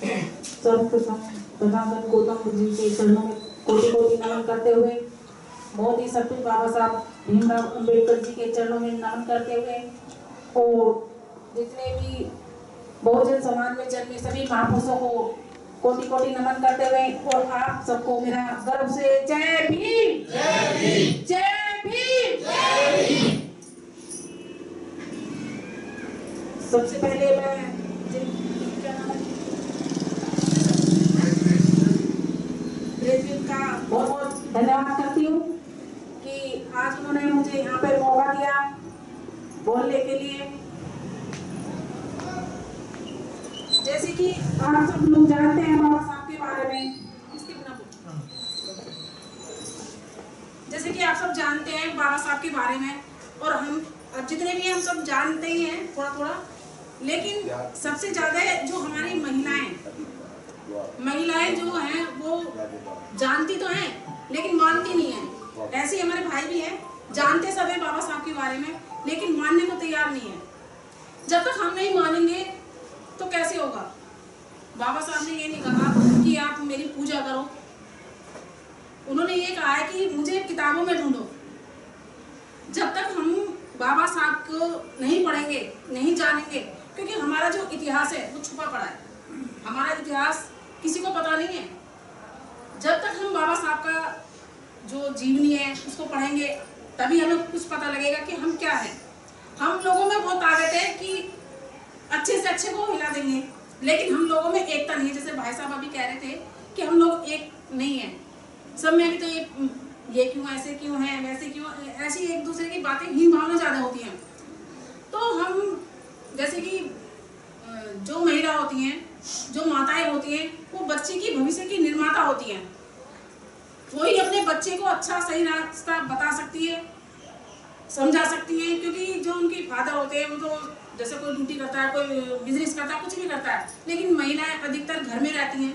सर्वप्रथम प्रधान गौतम जी के चरणों में कोटि कोटि नमन करते हुए, मोदी सपूत बाबा साहब भीमराव अम्बेडकर जी के चरणों में नमन करते हुए और जितने भी बहुजन समाज में जन्मे सभी महापुरुषों को कोटि कोटि नमन करते हुए और आप सबको मेरा गर्व से जय भीम, जय भीम, जय भीम, जय भीम। सबसे पहले मैं प्रेसिडेंट का बहुत बहुत धन्यवाद करती हूँ कि आज उन्होंने मुझे यहाँ पे मौका दिया बोलने के लिए। जैसे कि आप सब लोग जानते हैं बाबा साहब के बारे में, जैसे कि आप सब जानते हैं बाबा साहब के बारे में, और हम अब जितने भी हम सब जानते ही हैं थोड़ा थोड़ा, लेकिन सबसे ज्यादा जो हमारी महिलाएं जो हैं वो जानती तो हैं लेकिन मानती नहीं है। ऐसे ही हमारे भाई भी हैं, जानते सब है बाबा साहब के बारे में लेकिन मानने को तैयार नहीं है। जब तक हम नहीं मानेंगे तो कैसे होगा। बाबा साहब ने ये नहीं कहा कि आप मेरी पूजा करो, उन्होंने ये कहा है कि मुझे किताबों में ढूंढो। जब तक हम बाबा साहब को नहीं पढ़ेंगे, नहीं जानेंगे, क्योंकि हमारा जो इतिहास है वो छुपा पड़ा है, हमारा इतिहास किसी को पता नहीं है। जब तक हम बाबा साहब का जो जीवनी है उसको पढ़ेंगे तभी हमें कुछ पता लगेगा कि हम क्या हैं। हम लोगों में बहुत ताकत है कि अच्छे से अच्छे को हिला देंगे, लेकिन हम लोगों में एकता नहीं है। जैसे भाई साहब अभी कह रहे थे कि हम लोग एक नहीं है, सब में भी तो ये क्यों ऐसे क्यों है, वैसे क्यों, ऐसी एक दूसरे की बातें हीन भावना ज्यादा होती हैं। तो हम जैसे कि जो महिला होती हैं, जो माताएं होती हैं, वो बच्चे की भविष्य की निर्माता होती हैं। वही अपने बच्चे को अच्छा सही रास्ता बता सकती है, समझा सकती है, क्योंकि जो उनके फादर होते हैं वो तो जैसे कोई ड्यूटी करता है, कोई बिजनेस करता है, कुछ भी करता है, लेकिन महिलाएं अधिकतर घर में रहती हैं।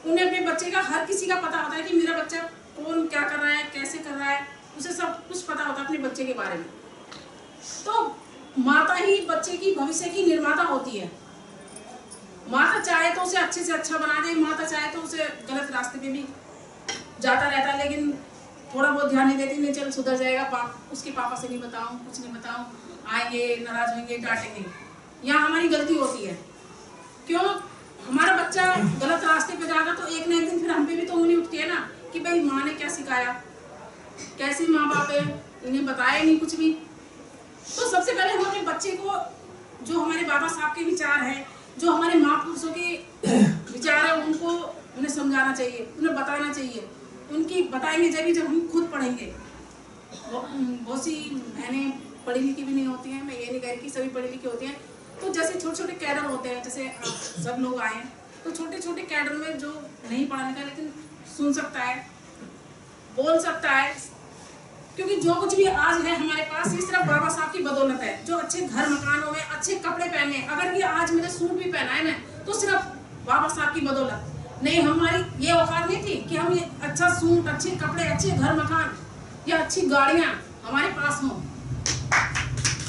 उन्हें अपने बच्चे का हर किसी का पता होता है कि मेरा बच्चा कौन क्या कर रहा है, कैसे कर रहा है, उसे सब कुछ पता होता है अपने बच्चे के बारे में। तो माता ही बच्चे की भविष्य की निर्माता होती है। माता चाहे तो उसे अच्छे से अच्छा बना दे, माता चाहे तो उसे गलत रास्ते पे भी जाता रहता है, लेकिन थोड़ा बहुत ध्यान नहीं देती, नहीं चल सुधर जाएगा, उसके पापा से नहीं बताऊं, कुछ नहीं बताऊं, आएंगे नाराज होंगे, डांटेंगे। यहाँ हमारी गलती होती है। क्यों? हमारा बच्चा गलत रास्ते पे जाएगा तो एक न एक दिन फिर हम पे भी तो उंगली उठती है ना कि भाई माँ ने क्या सिखाया, कैसे माँ बाप है, इन्हें बताया नहीं कुछ भी। तो सबसे पहले हम अपने बच्चे को जो हमारे बाबा साहब के विचार हैं, जो हमारे महापुरुषों के विचार है, उनको उन्हें समझाना चाहिए, उन्हें बताना चाहिए। उनकी बताएंगे जब हम खुद पढ़ेंगे। बहुत सी बहनें पढ़ी लिखी भी नहीं होती हैं, मैं ये नहीं कह रही कि सभी पढ़ी लिखी होती हैं। तो जैसे छोटे छोटे कैडर होते हैं, जैसे सब लोग आए हैं, तो छोटे छोटे कैडर में जो नहीं पढ़ा लिखा लेकिन सुन सकता है, बोल सकता है, क्योंकि जो कुछ भी आज है हमारे पास ये सिर्फ बाबा साहब की बदौलत है। जो अच्छे घर मकानों में अच्छे कपड़े पहने, अगर ये आज मेरे सूट भी पहना है ना तो सिर्फ बाबा साहब की बदौलत। नहीं, हमारी ये औकात नहीं थी कि हम ये अच्छा सूट, अच्छे कपड़े, अच्छे घर मकान या अच्छी गाड़ियां हमारे पास हों।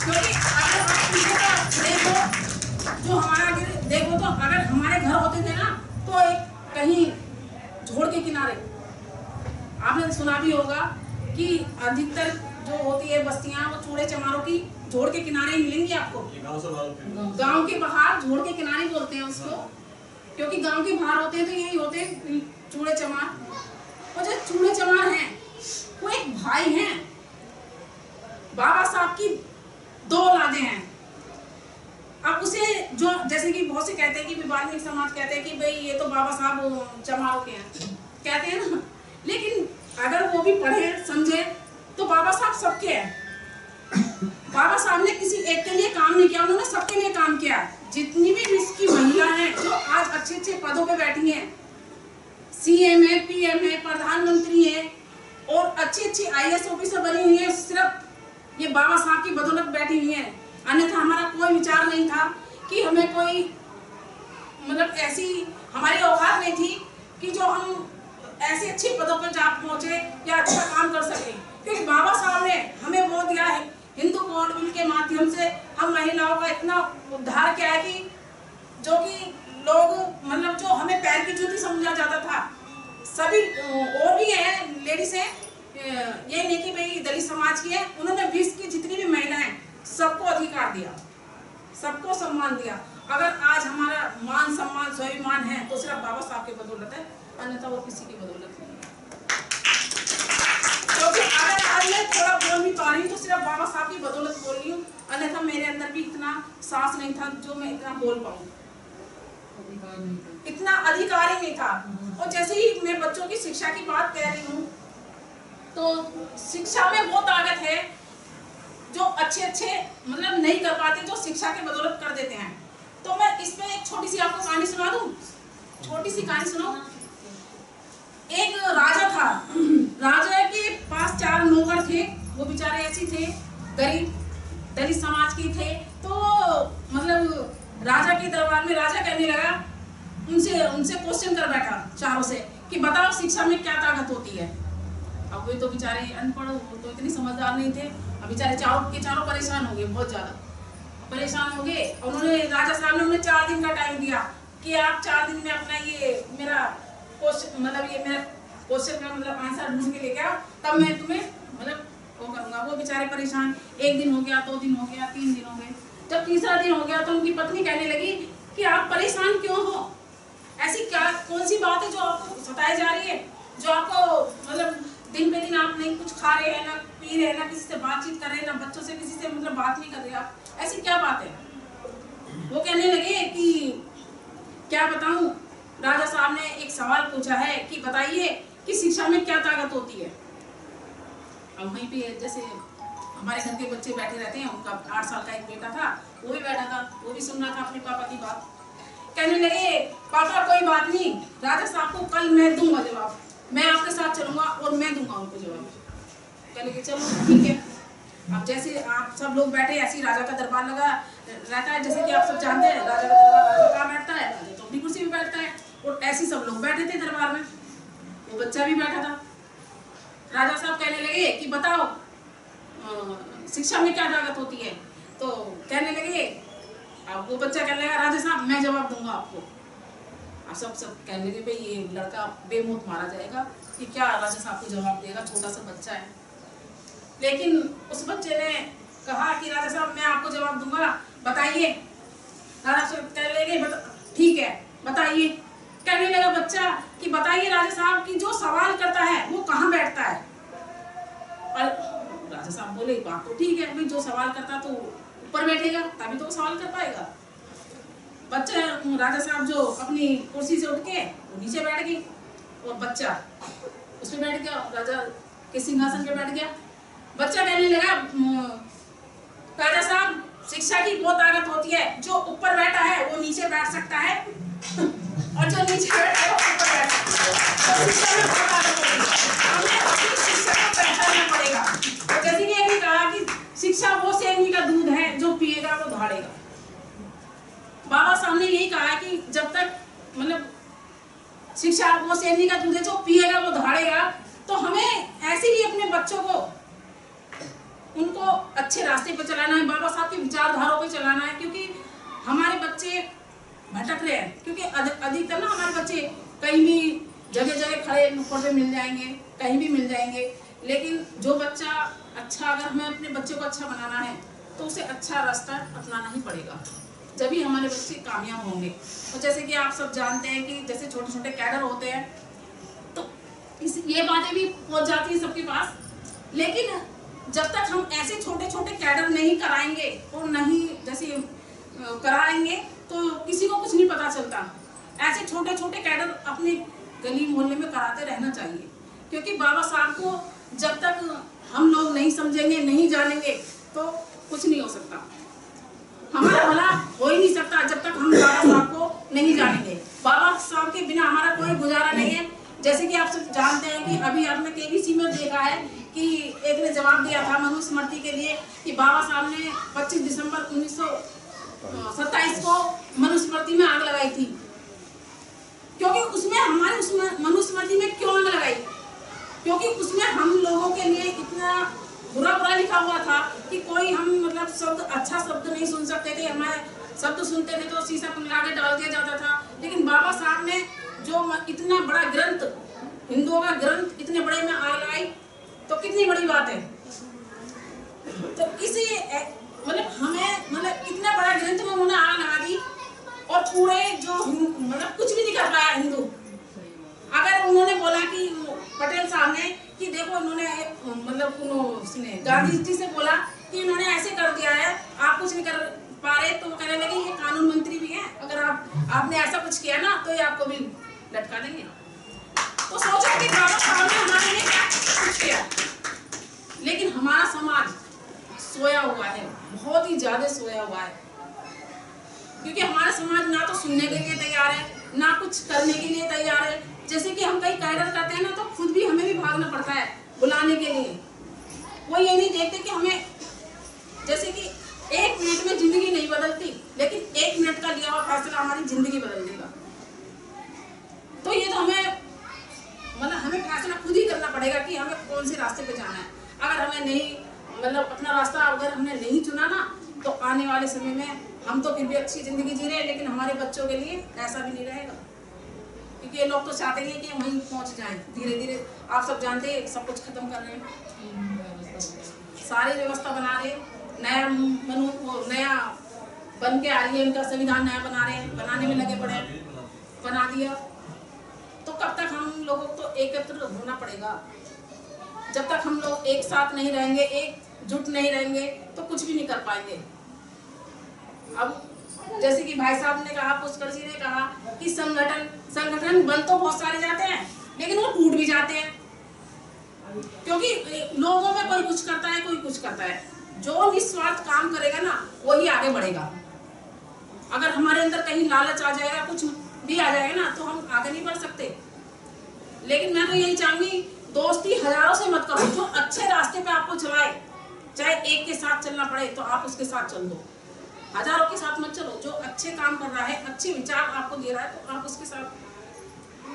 क्योंकि अगर आप देखो, जो हमारा देखो तो अगर हमारे घर होते थे ना तो एक कहीं झोड़ के किनारे, आपने सुना भी होगा कि अधिकतर जो होती है बस्तियां वो चूड़े चमारों की झोड़ के किनारे मिलेंगी आपको। गांव के बाहर झोड़ के किनारे बोलते हैं उसको, क्योंकि गांव के बाहर होते हैं तो यही होते हैं चूड़े चमार। और जो चूड़े चमार हैं वो एक भाई हैं, बाबा साहब की 2 औलादें हैं। अब उसे जो जैसे कि बहुत से कहते हैं कि वाल्मीकि समाज कहते हैं कि भाई ये तो बाबा साहब चमारों के हैं, कहते हैं ना, लेकिन अगर वो भी पढ़े समझे तो बाबा साहब सबके हैं। बाबा साहब ने किसी एक के लिए काम नहीं किया, उन्होंने सबके लिए काम किया। जितनी भी इसकी महिला हैं जो आज अच्छे अच्छे पदों पे बैठी हैं, सीएम है, पीएम है, प्रधानमंत्री है और अच्छी अच्छी आईएएस ऑफिसर बनी हुई है, सिर्फ ये बाबा साहब की बदौलत बैठी हुई है। अन्यथा हमारा कोई विचार नहीं था कि हमें कोई मतलब ऐसी हमारी औकात नहीं थी कि जो हम ऐसे अच्छे पदों पर जा पहुंचे या अच्छा काम कर सके, क्योंकि बाबा साहब ने हमें वो दिया है। हिंदू कोड बिल के माध्यम से हम महिलाओं का इतना उद्धार किया है कि जो कि लोग मतलब समझा जाता था। सभी और भी है लेडीज है, ये नहीं कि भाई दलित समाज की है, उन्होंने विश्व की जितनी भी महिलाएं सबको अधिकार दिया, सबको सम्मान दिया। अगर आज हमारा मान सम्मान स्वाभिमान है तो सिर्फ बाबा साहब की बदौलत है, अन्यथा वो किसी की बदौलत नहीं है। क्योंकि अगर आज मैं थोड़ा बोल भी पा रही हूँ तो सिर्फ बाबा साहब की बदौलत बोल रही हूँ, अन्यथा मेरे अंदर भी इतना साहस नहीं था जो मैं इतना बोल पाऊँ, इतना अधिकार ही नहीं था। और जैसे ही मैं बच्चों की शिक्षा की बात कह रही हूँ तो शिक्षा में वो ताकत है जो अच्छे मतलब नहीं कर पाते, जो शिक्षा की बदौलत कर देते हैं। तो मैं इसमें एक छोटी सी आपको कहानी सुना दूं, छोटी सी कहानी सुनो। एक राजा था, राजा के पास 4 नौकर थे, वो बेचारे ऐसे थे गरीब दलित समाज के थे। तो मतलब राजा के दरबार में राजा कहने लगा, उनसे क्वेश्चन कर बैठा चारों से कि बताओ शिक्षा में क्या ताकत होती है। अब वे तो बेचारे अनपढ़, वो तो इतनी समझदार नहीं थे। अब बेचारे चारों परेशान हो गए, बहुत ज्यादा परेशान हो गए। उन्होंने राजा साहब ने उन्हें 4 दिन का टाइम दिया कि आप 4 दिन में अपना ये मेरा क्वेश्चन का मतलब आंसर ढूंढ के लेके आओ, तब मैं तुम्हें मतलब वो करूंगा। वो बेचारे परेशान, 1 दिन हो गया, 2 दिन हो गया, 3 दिन हो गए। जब तीसरा दिन हो गया तो उनकी पत्नी कहने लगी कि आप परेशान क्यों हो, ऐसी क्या कौन सी बात है जो आपको सताई जा रही है, जो आपको मतलब दिन पे दिन आप नहीं कुछ खा रहे हैं, ना पी रहे हैं, ना किसी से बातचीत कर रहे हैं, ना बच्चों से किसी से मतलब बात नहीं कर रहे, आप ऐसी क्या बात है। वो कहने लगे कि क्या बताऊं, राजा साहब ने एक सवाल पूछा है कि बताइए कि शिक्षा में क्या ताकत होती है। अब वहीं पे जैसे हमारे घर के बच्चे बैठे रहते हैं, उनका 8 साल का एक बेटा था, वो भी बैठा था, वो भी सुन रहा था अपने पापा की बात। कहने लगे पापा कोई बात नहीं, राजा साहब को कल मैं दूंगा जवाब, मैं आपके साथ चलूंगा और मैं दूंगा उनको जवाब। कहने लगे चलो ठीक है। अब जैसे आप सब लोग बैठे, ऐसी राजा का दरबार लगा रहता है, जैसे कि आप सब जानते हैं राजा का दरबार, राजा कहाँ बैठता है, राजा तो अपनी कुर्सी पे बैठता है। और ऐसे सब लोग बैठे थे दरबार में, वो बच्चा भी बैठा था। राजा साहब कहने लगे कि बताओ शिक्षा में क्या ताकत होती है। तो कहने लगे, अब वो बच्चा कहने लगा राजा साहब मैं जवाब दूंगा आपको। अब सब कहने लगे भाई ये लड़का बेमौत मारा जाएगा कि क्या राजा साहब को जवाब देगा, छोटा सा बच्चा है। लेकिन उस बच्चे ने कहा कि राजा साहब मैं आपको जवाब दूंगा, बताइए। राजा साहब कहने लगे ठीक है बताइए। कहने लगा बच्चा कि बताइए राजा साहब कि जो सवाल करता है वो कहाँ बैठता है। और राजा साहब बोले बात तो ठीक है भाई, जो सवाल करता तो ऊपर बैठेगा तभी तो वो सवाल कर पाएगा। बच्चा राजा साहब जो अपनी कुर्सी से उठ के वो नीचे बैठ गई और बच्चा उस पे बैठ गया, राजा के सिंहासन पे बैठ गया। बच्चा कहने लगा राजा साहब शिक्षा की वो ताकत होती है, जो ऊपर बैठा है वो नीचे बैठ सकता है और जो नीचे बैठा है वो ऊपर बैठ सकता है। तो शिक्षा में बहुत ताकत होती है, हमें अपनी शिक्षा को पहचानना पड़ेगा। तो जैसे कि अभी कहा कि शिक्षा वो शेरनी का दूध है जो पिएगा वो दौड़ेगा। बाबा साहब ने यही कहा है कि जब तक मतलब शिक्षा वो शेरनी का दूध है जो पिएगा वो दौड़ेगा। तो हमें ऐसे ही अपने बच्चों को उनको अच्छे रास्ते पर चलाना है, बाबा साहब की विचारधाराओं पे चलाना है, क्योंकि हमारे बच्चे भटक रहे हैं। क्योंकि अधिकतर ना हमारे बच्चे कहीं भी जगह खड़े नुक्कड़ पे मिल जाएंगे, कहीं भी मिल जाएंगे। लेकिन जो बच्चा अच्छा, अगर हमें अपने बच्चे को अच्छा बनाना है तो उसे अच्छा रास्ता अपनाना ही पड़ेगा, जब ही हमारे बच्चे कामयाब होंगे। और जैसे कि आप सब जानते हैं कि जैसे छोटे छोटे कैडर होते हैं तो ये बातें भी पहुंच जाती है सबके पास। लेकिन जब तक हम ऐसे छोटे छोटे कैडर नहीं कराएंगे और नहीं जैसे कराएंगे तो किसी को कुछ नहीं पता चलता। ऐसे छोटे छोटे कैडर अपने गली मोहल्ले में कराते रहना चाहिए, क्योंकि बाबा साहब को जब तक हम लोग नहीं समझेंगे, नहीं जानेंगे तो कुछ नहीं हो सकता। हमारा भला हो ही नहीं सकता जब तक हम बाबा साहब को नहीं जानेंगे। बाबा साहब के बिना हमारा कोई गुजारा नहीं है। जैसे कि आप सब जानते हैं कि अभी आपने केबीसी में देखा है कि एक ने जवाब दिया था मनुस्मृति के लिए कि बाबा साहब ने 25 दिसंबर 1927 को मनुस्मृति में आग लगाई थी। क्योंकि उसमें हमारे मनुस्मृति में क्यों आग लगाई, क्योंकि उसमें हम लोगों के लिए इतना बुरा लिखा हुआ था कि कोई हम मतलब शब्द अच्छा शब्द नहीं सुन सकते थे। हमारे शब्द सुनते थे तो शीशा पिघला के डाल दिया जाता था। लेकिन बाबा साहब ने जो इतना बड़ा ग्रंथ, हिंदुओं का ग्रंथ इतने बड़े में आग लगाई तो कितनी बड़ी बात है। तो इसी मतलब हमें मतलब इतना बड़ा ग्रंथ में उन्होंने आग लगा दी और पूरे जो मतलब कुछ भी नहीं कर पाया हिंदू। अगर उन्होंने बोला कि पटेल साहब ने कि देखो इन्होंने मतलब उसने गांधी जी से बोला कि इन्होंने ऐसे कर दिया है, आप कुछ नहीं कर पा रहे, तो वो कहने लगे ये कानून मंत्री भी हैं, अगर आपने ऐसा कुछ किया ना तो ये आपको भी लटका देंगे। तो सोचो कि बाबा साहब ने हमारे लिए क्या कुछ किया। लेकिन हमारा समाज सोया हुआ है, बहुत ही ज्यादा सोया हुआ है, क्योंकि हमारा समाज ना तो सुनने के लिए तैयार है, ना कुछ करने के लिए तैयार है। जैसे कि हम कहीं कैडर करते हैं ना, तो खुद भी हमें भी भागना पड़ता है बुलाने के लिए। वो ये नहीं देखते कि हमें, जैसे कि 1 मिनट में जिंदगी नहीं बदलती, लेकिन 1 मिनट का लिया हुआ फैसला हमारी जिंदगी बदल देगा। तो ये तो हमें फैसला खुद ही करना पड़ेगा कि हमें कौन से रास्ते पे जाना है। अगर हमें नहीं अपना रास्ता अगर हमने नहीं चुना ना, तो आने वाले समय में हम तो फिर भी अच्छी जिंदगी जी रहे हैं, लेकिन हमारे बच्चों के लिए ऐसा भी नहीं रहेगा, क्योंकि ये लोग तो चाहते हैं कि वहीं पहुंच जाएं। धीरे धीरे आप सब जानते हैं सब कुछ खत्म कर रहे हैं, सारी व्यवस्था बना रहे, नया बन के आ रही है, इनका संविधान नया बना रहे हैं, बनाने में लगे पड़े, बना दिया। तो कब तक हम लोगों को तो एकत्र होना पड़ेगा। जब तक हम लोग एक साथ नहीं रहेंगे, एकजुट नहीं रहेंगे, तो कुछ भी नहीं कर पाएंगे। अब जैसे कि भाई साहब ने कहा, पुष्कर जी ने कहा कि संगठन बन तो बहुत सारे जाते हैं, लेकिन वो टूट भी जाते हैं, क्योंकि लोगों में कोई कुछ करता है, कोई कुछ करता है। जो निस्वार्थ काम करेगा ना, वही आगे बढ़ेगा। अगर हमारे अंदर कहीं लालच आ जाएगा, कुछ भी आ जाएगा ना, तो हम आगे नहीं बढ़ सकते। लेकिन मैं तो यही चाहूंगी, दोस्ती हजारों से मत करो, जो अच्छे रास्ते पे आपको चलाए, चाहे एक के साथ चलना पड़े तो आप उसके साथ चल दो, हजारों के साथ मत चलो। जो अच्छे काम कर रहा है, अच्छे विचार आपको दे रहा है, तो आप उसके साथ,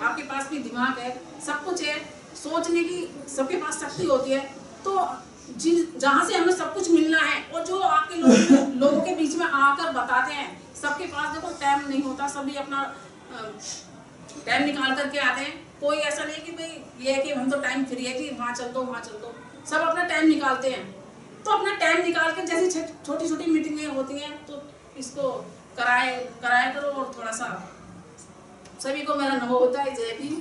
आपके पास भी दिमाग है, सब कुछ है, सोचने की सबके पास शक्ति होती है। तो जहाँ से हमें सब कुछ मिलना है, और जो आपके लोगों के बीच में आकर बताते हैं, सबके पास देखो टाइम नहीं होता, सभी अपना टाइम निकाल करके आते हैं। कोई ऐसा नहीं कि भाई ये है कि हम तो टाइम फ्री है कि वहाँ चल दो, वहाँ चल दो, सब अपना टाइम निकालते हैं। तो अपना टाइम निकाल के जैसी छोटी छोटी मीटिंगें होती हैं, तो इसको कराया करो, और थोड़ा सा सभी को मेरा नमो होता है, जय भीम।